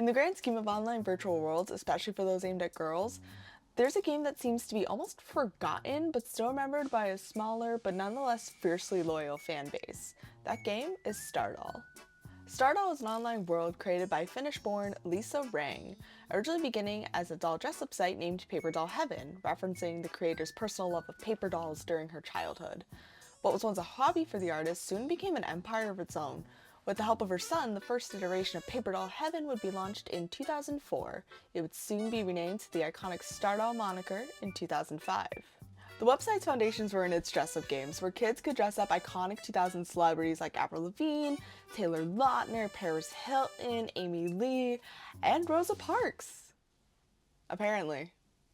In the grand scheme of online virtual worlds, especially for those aimed at girls, there's a game that seems to be almost forgotten but still remembered by a smaller but nonetheless fiercely loyal fan base. That game is Stardoll. Stardoll is an online world created by Finnish-born Lisa Rang, originally beginning as a doll dress-up site named Paper Doll Heaven, referencing the creator's personal love of paper dolls during her childhood. What was once a hobby for the artist soon became an empire of its own. With the help of her son, the first iteration of Paper Doll Heaven would be launched in 2004. It would soon be renamed to the iconic Stardoll moniker in 2005. The website's foundations were in its dress-up games, where kids could dress up iconic 2000 celebrities like Avril Lavigne, Taylor Lautner, Paris Hilton, Amy Lee, and Rosa Parks. Apparently.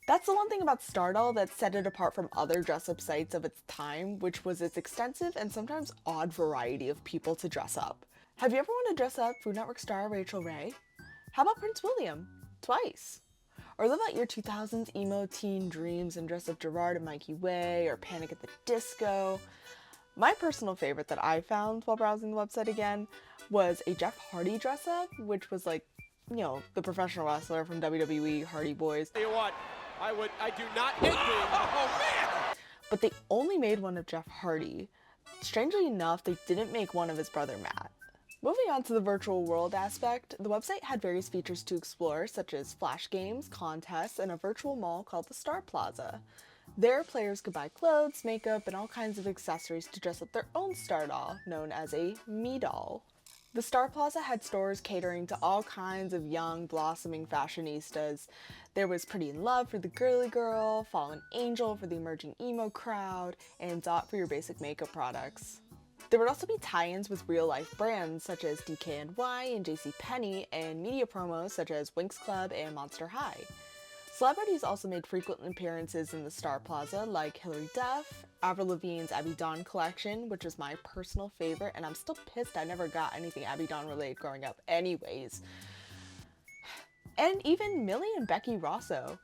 That's the one thing about Stardoll that set it apart from other dress-up sites of its time, which was its extensive and sometimes odd variety of people to dress up. Have you ever wanted to dress up Food Network star Rachel Ray? How about Prince William? Twice. Or live out your 2000s emo teen dreams and dress up Gerard and Mikey Way or Panic at the Disco. My personal favorite that I found while browsing the website again was a Jeff Hardy dress up, which was like, you know, the professional wrestler from WWE, Hardy Boys. Tell you what, I do not envy. Oh man! But they only made one of Jeff Hardy. Strangely enough, they didn't make one of his brother Matt. Moving on to the virtual world aspect, the website had various features to explore, such as flash games, contests, and a virtual mall called the Star Plaza. There, players could buy clothes, makeup, and all kinds of accessories to dress up their own Star doll, known as a Me doll. The Star Plaza had stores catering to all kinds of young, blossoming fashionistas. There was Pretty in Love for the girly girl, Fallen Angel for the emerging emo crowd, and Dot for your basic makeup products. There would also be tie-ins with real-life brands such as DKNY and JCPenney, and media promos such as Winx Club and Monster High. Celebrities also made frequent appearances in the Star Plaza, like Hilary Duff, Avril Lavigne's Abby Dawn collection, which was my personal favorite, and I'm still pissed I never got anything Abby Dawn related growing up anyways. And even Millie and Becky Rosso.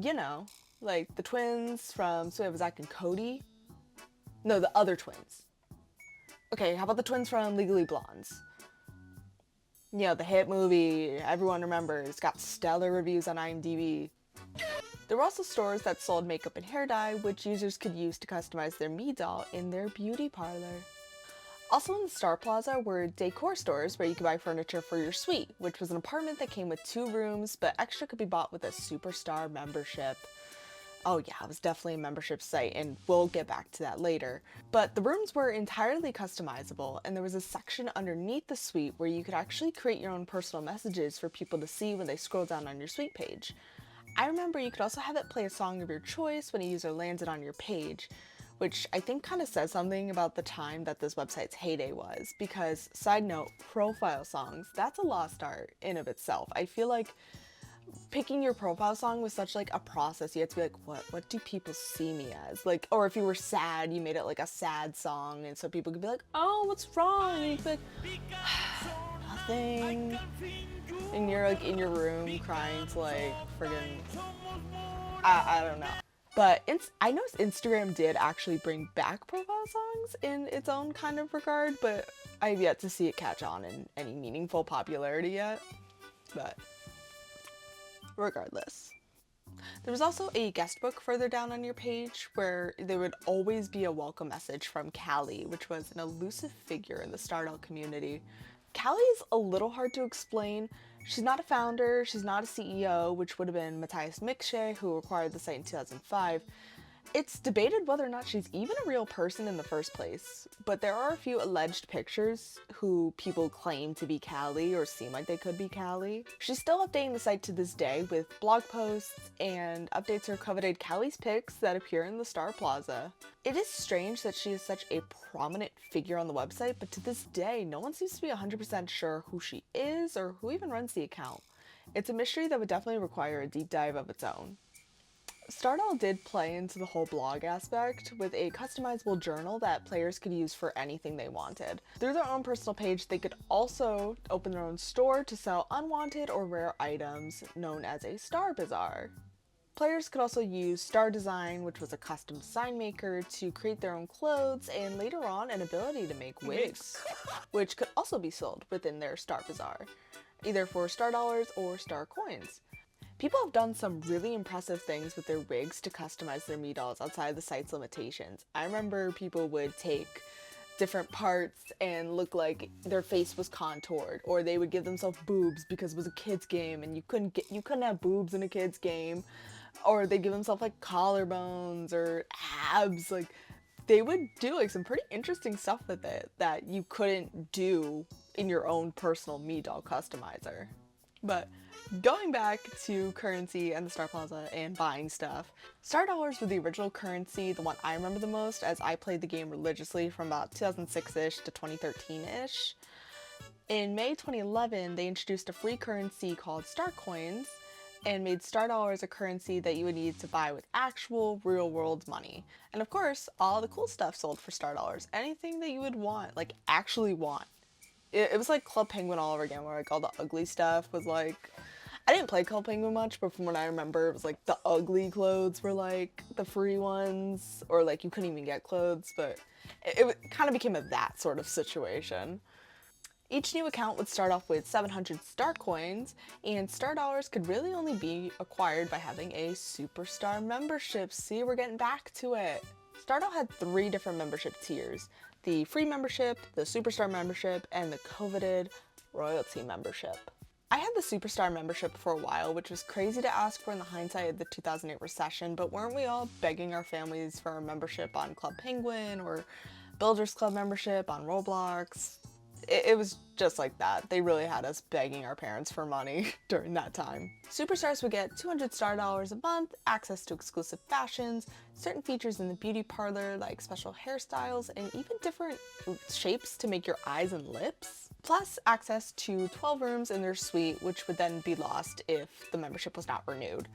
You know, like the twins from So It Was Zack and Cody. No, the other twins. Okay, how about the twins from Legally Blondes? You know, the hit movie everyone remembers, got stellar reviews on IMDb. There were also stores that sold makeup and hair dye, which users could use to customize their Me doll in their beauty parlor. Also in the Star Plaza were decor stores where you could buy furniture for your suite, which was an apartment that came with 2 rooms, but extra could be bought with a Superstar membership. Oh yeah, it was definitely a membership site, and we'll get back to that later. But the rooms were entirely customizable, and there was a section underneath the suite where you could actually create your own personal messages for people to see when they scroll down on your suite page. I remember you could also have it play a song of your choice when a user landed on your page, which I think kind of says something about the time that this website's heyday was, because, side note, profile songs, that's a lost art in of itself. I feel like picking your profile song was such like a process. You had to be like, what do people see me as? Like, or if you were sad, you made it like a sad song, and so people could be like, oh, what's wrong? And you'd be like, nothing. And you're like in your room crying to like friggin', I don't know. But I noticed Instagram did actually bring back profile songs in its own kind of regard, but I've yet to see it catch on in any meaningful popularity yet. But regardless. There was also a guest book further down on your page where there would always be a welcome message from Callie, which was an elusive figure in the Stardoll community. Callie's a little hard to explain. She's not a founder, she's not a CEO, which would have been Matthias Mikshe, who acquired the site in 2005. It's debated whether or not she's even a real person in the first place, but there are a few alleged pictures who people claim to be Callie or seem like they could be Callie. She's still updating the site to this day with blog posts and updates her coveted Callie's pics that appear in the Star Plaza. It is strange that she is such a prominent figure on the website, but to this day, no one seems to be 100% sure who she is or who even runs the account. It's a mystery that would definitely require a deep dive of its own. Stardoll did play into the whole blog aspect with a customizable journal that players could use for anything they wanted. Through their own personal page, they could also open their own store to sell unwanted or rare items known as a Star Bazaar. Players could also use Star Design, which was a custom design maker, to create their own clothes, and later on an ability to make wigs, which could also be sold within their Star Bazaar. either for star dollars or star coins. People have done some really impressive things with their wigs to customize their Mii dolls outside of the site's limitations. I remember people would take different parts and look like their face was contoured, or they would give themselves boobs because it was a kid's game and you couldn't have boobs in a kid's game, or they give themselves like collarbones or abs. Like, they would do like some pretty interesting stuff with it that you couldn't do in your own personal Mii doll customizer. But going back to currency and the Star Plaza and buying stuff, Star Dollars were the original currency, the one I remember the most, as I played the game religiously from about 2006-ish to 2013-ish. In May 2011, they introduced a free currency called Star Coins and made Star Dollars a currency that you would need to buy with actual real-world money. And of course, all the cool stuff sold for Star Dollars. Anything that you would want, like actually want. It was like Club Penguin all over again, where like all the ugly stuff was like, I didn't play Club Penguin much, but from what I remember, it was like the ugly clothes were like the free ones, or like you couldn't even get clothes, but it kind of became a that sort of situation. Each new account would start off with 700 star coins, and star dollars could really only be acquired by having a superstar membership. See, we're getting back to it. Stardoll had 3 different membership tiers: the free membership, the superstar membership, and the coveted royalty membership. I had the superstar membership for a while, which was crazy to ask for in the hindsight of the 2008 recession, but weren't we all begging our families for a membership on Club Penguin or Builders Club membership on Roblox? It was just like that. They really had us begging our parents for money during that time. Superstars would get 200 star dollars a month, access to exclusive fashions, certain features in the beauty parlor like special hairstyles, and even different shapes to make your eyes and lips. Plus access to 12 rooms in their suite, which would then be lost if the membership was not renewed.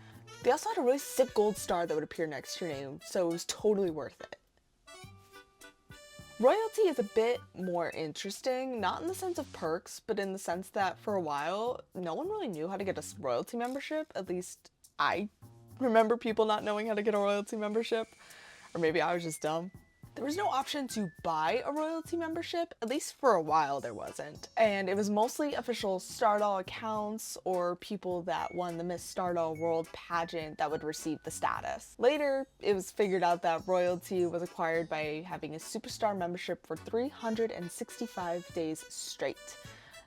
They also had a really sick gold star that would appear next to your name, so it was totally worth it. Royalty is a bit more interesting, not in the sense of perks, but in the sense that for a while, no one really knew how to get a royalty membership. At least I remember people not knowing how to get a royalty membership, or maybe I was just dumb. There was no option to buy a royalty membership, at least for a while there wasn't. And it was mostly official Stardoll accounts or people that won the Miss Stardoll World pageant that would receive the status. Later, it was figured out that royalty was acquired by having a superstar membership for 365 days straight.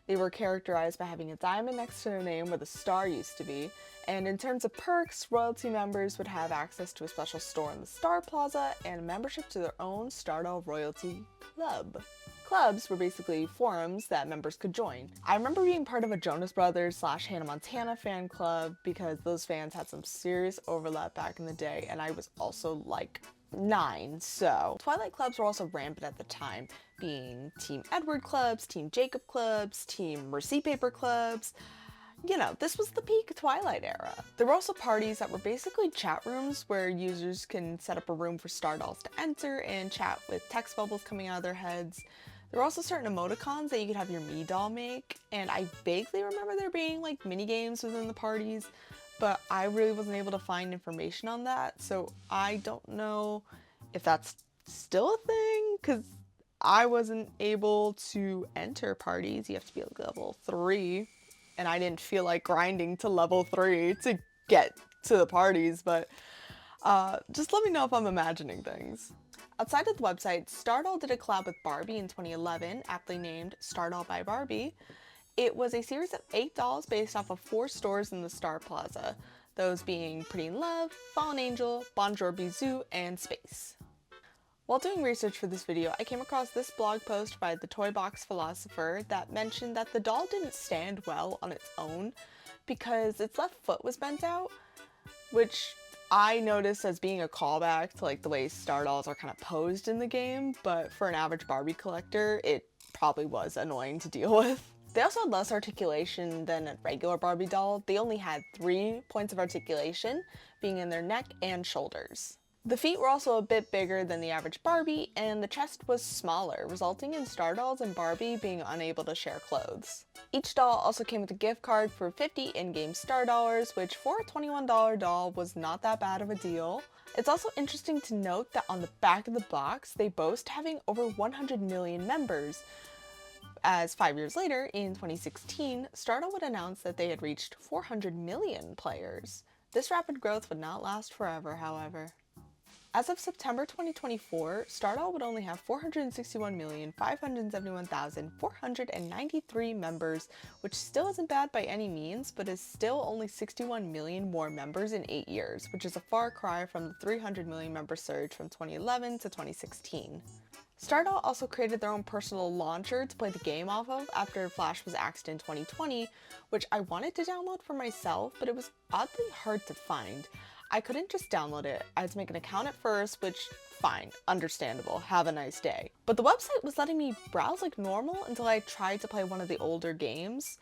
They were characterized by having a diamond next to their name where the star used to be, and in terms of perks, royalty members would have access to a special store in the Star Plaza and a membership to their own Stardoll Royalty Club. Clubs were basically forums that members could join. I remember being part of a Jonas Brothers / Hannah Montana fan club because those fans had some serious overlap back in the day, and I was also like 9, so. Twilight clubs were also rampant at the time, being Team Edward clubs, Team Jacob clubs, Team Mercy Paper clubs. You know, this was the peak Twilight era. There were also parties that were basically chat rooms where users can set up a room for star dolls to enter and chat with text bubbles coming out of their heads. There were also certain emoticons that you could have your Mii doll make, and I vaguely remember there being like mini games within the parties, but I really wasn't able to find information on that, so I don't know if that's still a thing, because I wasn't able to enter parties. You have to be like level 3. And I didn't feel like grinding to level 3 to get to the parties, but just let me know if I'm imagining things. Outside of the website, Stardoll did a collab with Barbie in 2011, aptly named Stardoll by Barbie. It was a series of 8 dolls based off of 4 stores in the Star Plaza, those being Pretty in Love, Fallen Angel, Bonjour Bisou, and Space. While doing research for this video, I came across this blog post by the Toy Box Philosopher that mentioned that the doll didn't stand well on its own because its left foot was bent out, which I noticed as being a callback to like the way Star Dolls are kind of posed in the game, but for an average Barbie collector, it probably was annoying to deal with. They also had less articulation than a regular Barbie doll. They only had 3 points of articulation, being in their neck and shoulders. The feet were also a bit bigger than the average Barbie, and the chest was smaller, resulting in Star Dolls and Barbie being unable to share clothes. Each doll also came with a gift card for 50 in-game Star Dollars, which for a $21 doll was not that bad of a deal. It's also interesting to note that on the back of the box, they boast having over 100 million members. as 5 years later, in 2016, Stardoll would announce that they had reached 400 million players. This rapid growth would not last forever, however. As of September 2024, Stardoll would only have 461,571,493 members, which still isn't bad by any means, but is still only 61 million more members in 8 years, which is a far cry from the 300 million member surge from 2011 to 2016. Stardoll also created their own personal launcher to play the game off of after Flash was axed in 2020, which I wanted to download for myself, but it was oddly hard to find. I couldn't just download it. I had to make an account at first, which, fine, understandable, have a nice day. But the website was letting me browse like normal until I tried to play one of the older games,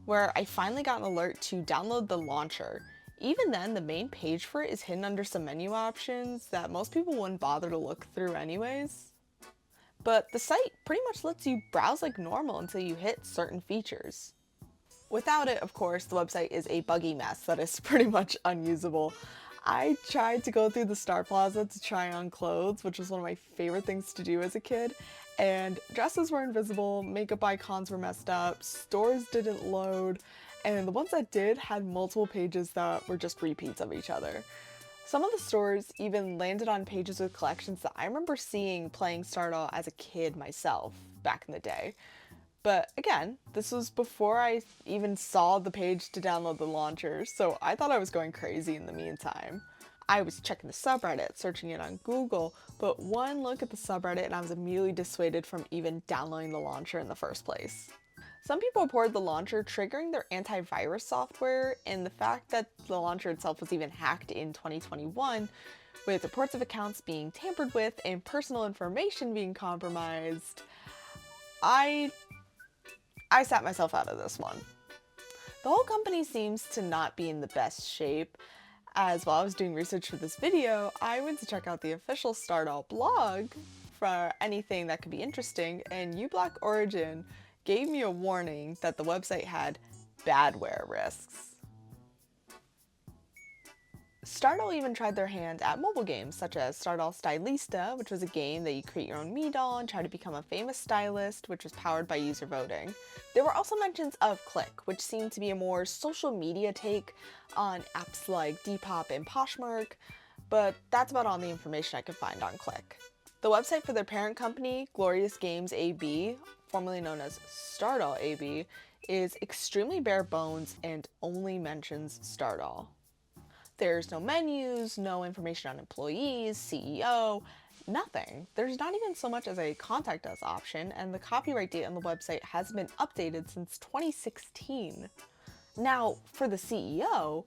where I finally got an alert to download the launcher. Even then, the main page for it is hidden under some menu options that most people wouldn't bother to look through anyways. But the site pretty much lets you browse like normal until you hit certain features. Without it, of course, the website is a buggy mess that is pretty much unusable. I tried to go through the Star Plaza to try on clothes, which was one of my favorite things to do as a kid, and dresses were invisible, makeup icons were messed up, stores didn't load, and the ones that did had multiple pages that were just repeats of each other. Some of the stores even landed on pages with collections that I remember seeing playing Stardoll as a kid myself back in the day. But again, this was before I even saw the page to download the launcher, so I thought I was going crazy in the meantime. I was checking the subreddit, searching it on Google, but one look at the subreddit and I was immediately dissuaded from even downloading the launcher in the first place. Some people reported the launcher triggering their antivirus software, and the fact that the launcher itself was even hacked in 2021, with reports of accounts being tampered with and personal information being compromised, I sat myself out of this one. The whole company seems to not be in the best shape, as while I was doing research for this video, I went to check out the official Stardoll blog for anything that could be interesting, and uBlock Origin gave me a warning that the website had badware risks. Stardoll even tried their hand at mobile games, such as Stardoll Stylista, which was a game that you create your own Mii doll and try to become a famous stylist, which was powered by user voting. There were also mentions of Click, which seemed to be a more social media take on apps like Depop and Poshmark, but that's about all the information I could find on Click. The website for their parent company, Glorious Games AB, formerly known as Stardoll AB, is extremely bare bones and only mentions Stardoll. There's no menus, no information on employees, CEO, nothing. There's not even so much as a contact us option, and the copyright date on the website hasn't been updated since 2016. Now, for the CEO,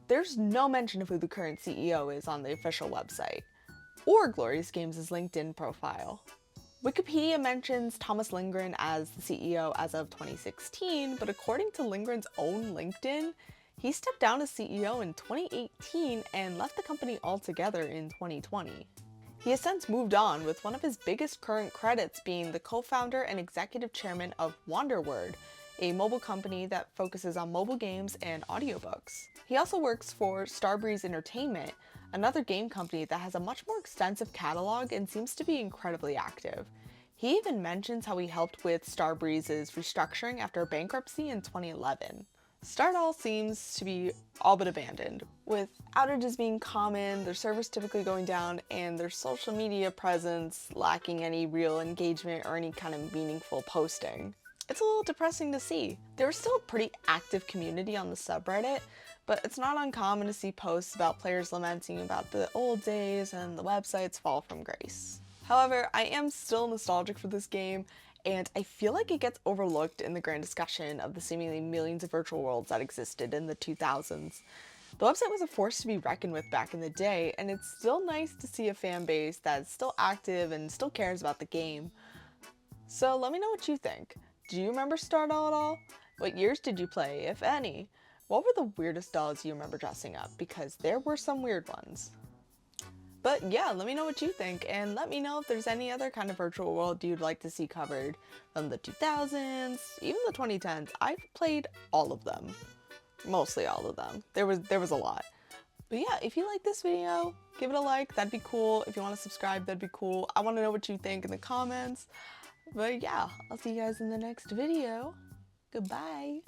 there's no mention of who the current CEO is on the official website, or Glorious Games' LinkedIn profile. Wikipedia mentions Thomas Lindgren as the CEO as of 2016, but according to Lindgren's own LinkedIn, he stepped down as CEO in 2018 and left the company altogether in 2020. He has since moved on, with one of his biggest current credits being the co-founder and executive chairman of Wanderword, a mobile company that focuses on mobile games and audiobooks. He also works for Starbreeze Entertainment, another game company that has a much more extensive catalog and seems to be incredibly active. He even mentions how he helped with Starbreeze's restructuring after bankruptcy in 2011. Stardoll seems to be all but abandoned, with outages being common, their servers typically going down, and their social media presence lacking any real engagement or any kind of meaningful posting. It's a little depressing to see. There is still a pretty active community on the subreddit, but it's not uncommon to see posts about players lamenting about the old days and the website's fall from grace. However, I am still nostalgic for this game, and I feel like it gets overlooked in the grand discussion of the seemingly millions of virtual worlds that existed in the 2000s. The website was a force to be reckoned with back in the day, and it's still nice to see a fan base that's still active and still cares about the game. So let me know what you think. Do you remember Stardoll at all? What years did you play, if any? What were the weirdest dolls you remember dressing up? Because there were some weird ones. But yeah, let me know what you think, and let me know if there's any other kind of virtual world you'd like to see covered from the 2000s, even the 2010s. I've played all of them. Mostly all of them. There was a lot. But yeah, if you like this video, give it a like, that'd be cool. If you want to subscribe, that'd be cool. I want to know what you think in the comments. But yeah, I'll see you guys in the next video. Goodbye.